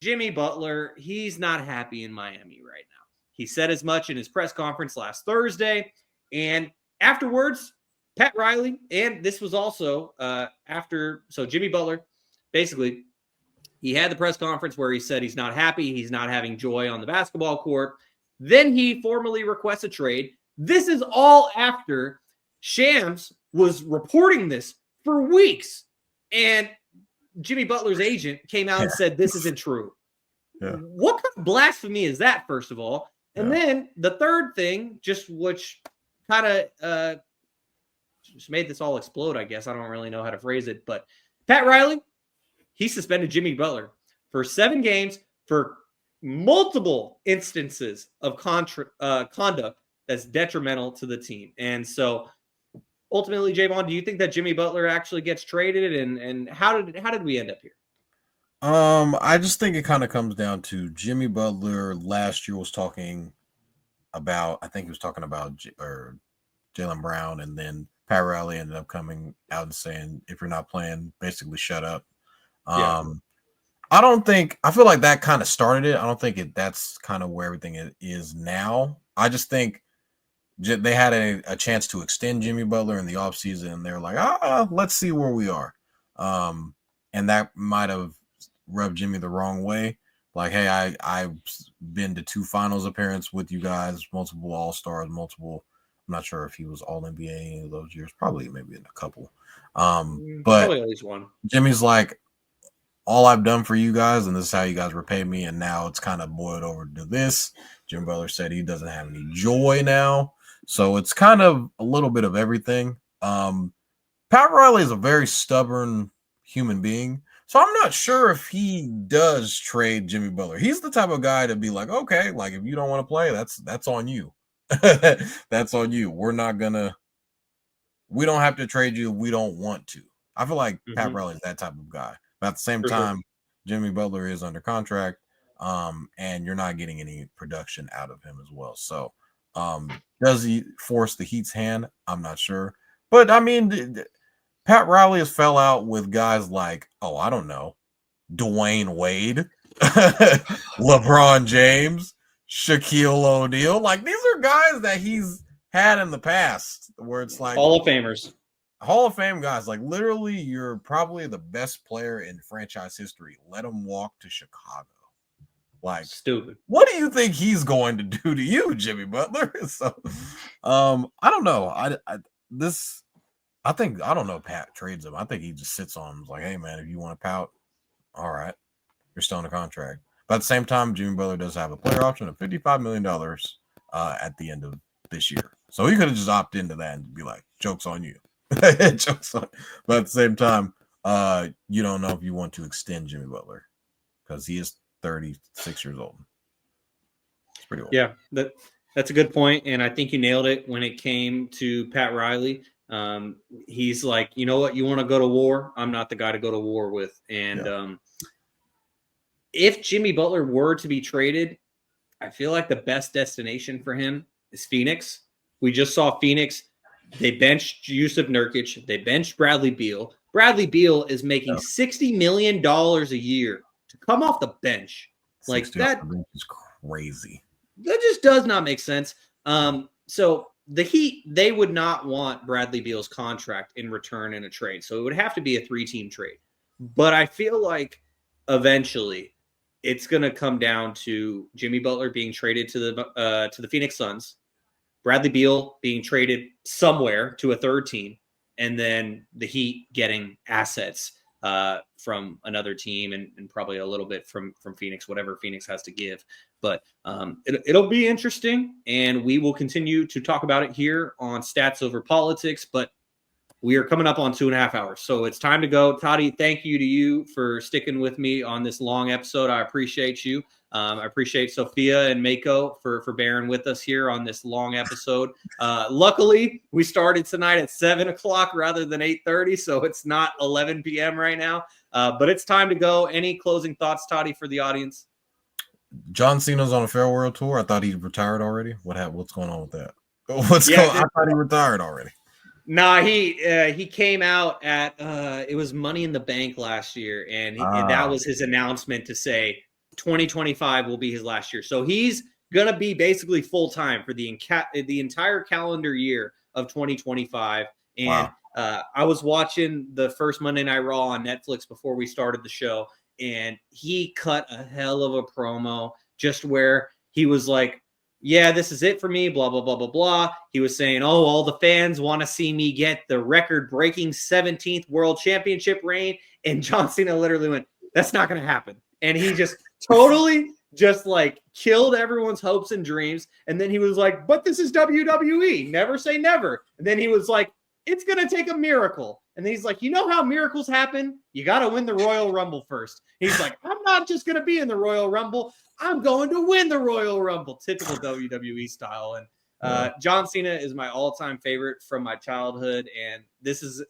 Jimmy Butler, he's not happy in Miami right now. He said as much in his press conference last Thursday. And afterwards, Pat Riley, and this was also so Jimmy Butler, basically, he had the press conference where he said he's not happy, he's not having joy on the basketball court. Then he formally requests a trade. This is all after Shams was reporting this for weeks. And Jimmy Butler's agent came out and said this isn't true. Yeah. What kind of blasphemy is that, first of all? And then the third thing, just which kind of just made this all explode, I guess. I don't really know how to phrase it. But Pat Riley, he suspended Jimmy Butler for 7 games for multiple instances of conduct that's detrimental to the team. And so ultimately, Jaevon, do you think that Jimmy Butler actually gets traded? And how did we end up here? I just think it kind of comes down to Jimmy Butler last year was talking about, I think he was talking about Jaylen Brown, and then Pat Riley ended up coming out and saying, if you're not playing, basically shut up. I feel like that kind of started it. I don't think that's kind of where everything is now. I just think they had a chance to extend Jimmy Butler in the offseason, and they're like, let's see where we are. And that might have rubbed Jimmy the wrong way. Like, hey, I've been to 2 finals appearances with you guys, multiple All-Stars, I'm not sure if he was All-NBA any of those years, probably maybe in a couple. But probably at least one. Jimmy's like, all I've done for you guys, and this is how you guys repay me, and now it's kind of boiled over to this. Jimmy Butler said he doesn't have any joy now. So it's kind of a little bit of everything. Pat Riley is a very stubborn human being. So I'm not sure if he does trade Jimmy Butler. He's the type of guy to be like, okay, like if you don't want to play, that's on you. That's on you. We don't have to trade you if we don't want to. I feel like Pat Riley is that type of guy. But at the same time, Jimmy Butler is under contract, and you're not getting any production out of him as well. So does he force the Heat's hand? I'm not sure. But, I mean, Pat Riley has fell out with guys like, I don't know, Dwayne Wade, LeBron James, Shaquille O'Neal. Like, these are guys that he's had in the past where it's like Hall of Famers. Hall of Fame guys. Like, literally, you're probably the best player in franchise history. Let him walk to Chicago. Like, stupid. What do you think he's going to do to you, Jimmy Butler? So, I don't know. I don't know if Pat trades him. I think he just sits on him. Like, hey, man, if you want to pout, all right, you're still on a contract. But at the same time, Jimmy Butler does have a player option of $55 million at the end of this year. So he could have just opted into that and be like, joke's on you. Joke's on. But at the same time, you don't know if you want to extend Jimmy Butler because he is 36 years old. It's pretty old. Yeah, that's a good point. And I think you nailed it when it came to Pat Riley. He's like, you know what? You want to go to war? I'm not the guy to go to war with. And if Jimmy Butler were to be traded, I feel like the best destination for him is Phoenix. We just saw Phoenix. They benched Jusuf Nurkic. They benched Bradley Beal. Bradley Beal is making $60 million a year to come off the bench. Like that is crazy. That just does not make sense. So the Heat, they would not want Bradley Beal's contract in return in a trade. So it would have to be a 3-team trade. But I feel like eventually it's going to come down to Jimmy Butler being traded to the Phoenix Suns, Bradley Beal being traded somewhere to a 3rd team, and then the Heat getting assets from another team and probably a little bit from Phoenix, whatever Phoenix has to give. But it'll be interesting, and we will continue to talk about it here on Stats Over Politics. But we are coming up on 2.5 hours, so it's time to go. Toddy, thank you to you for sticking with me on this long episode. I appreciate you. I appreciate Sophia and Mako for bearing with us here on this long episode. Luckily, we started tonight at 7 o'clock rather than 8:30, so it's not 11 p.m. right now. But it's time to go. Any closing thoughts, Toddy, for the audience? John Cena's on a farewell tour. I thought he retired already. What's going on with that? I thought he retired already. Nah, he came out at it was Money in the Bank last year, and that was his announcement to say, 2025 will be his last year. So he's going to be basically full-time for the entire calendar year of 2025. And I was watching the first Monday Night Raw on Netflix before we started the show, and he cut a hell of a promo just where he was like, yeah, this is it for me, blah, blah, blah, blah, blah. He was saying, oh, all the fans want to see me get the record-breaking 17th World Championship reign. And John Cena literally went, that's not going to happen. And he just totally just like killed everyone's hopes and dreams. And then he was like, but this is WWE. Never say never. And then he was like, it's going to take a miracle. And then he's like, you know how miracles happen? You got to win the Royal Rumble first. He's like, I'm not just going to be in the Royal Rumble. I'm going to win the Royal Rumble. Typical WWE style. And John Cena is my all-time favorite from my childhood. And this is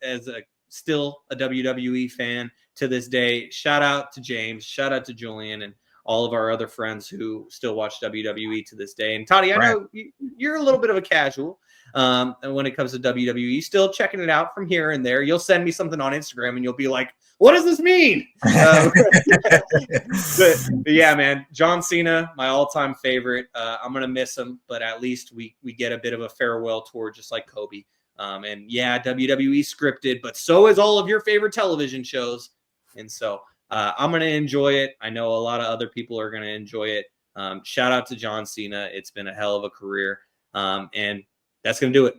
still a WWE fan to this day. Shout out to James. Shout out to Julian and all of our other friends who still watch WWE to this day. And Toddy, I know you're a little bit of a casual when it comes to WWE, still checking it out from here and there. You'll send me something on Instagram and you'll be like, what does this mean? But yeah, man, John Cena, my all-time favorite. I'm going to miss him, but at least we get a bit of a farewell tour just like Kobe. And yeah, WWE scripted, but so is all of your favorite television shows. And so I'm going to enjoy it. I know a lot of other people are going to enjoy it. Shout out to John Cena. It's been a hell of a career. And that's going to do it.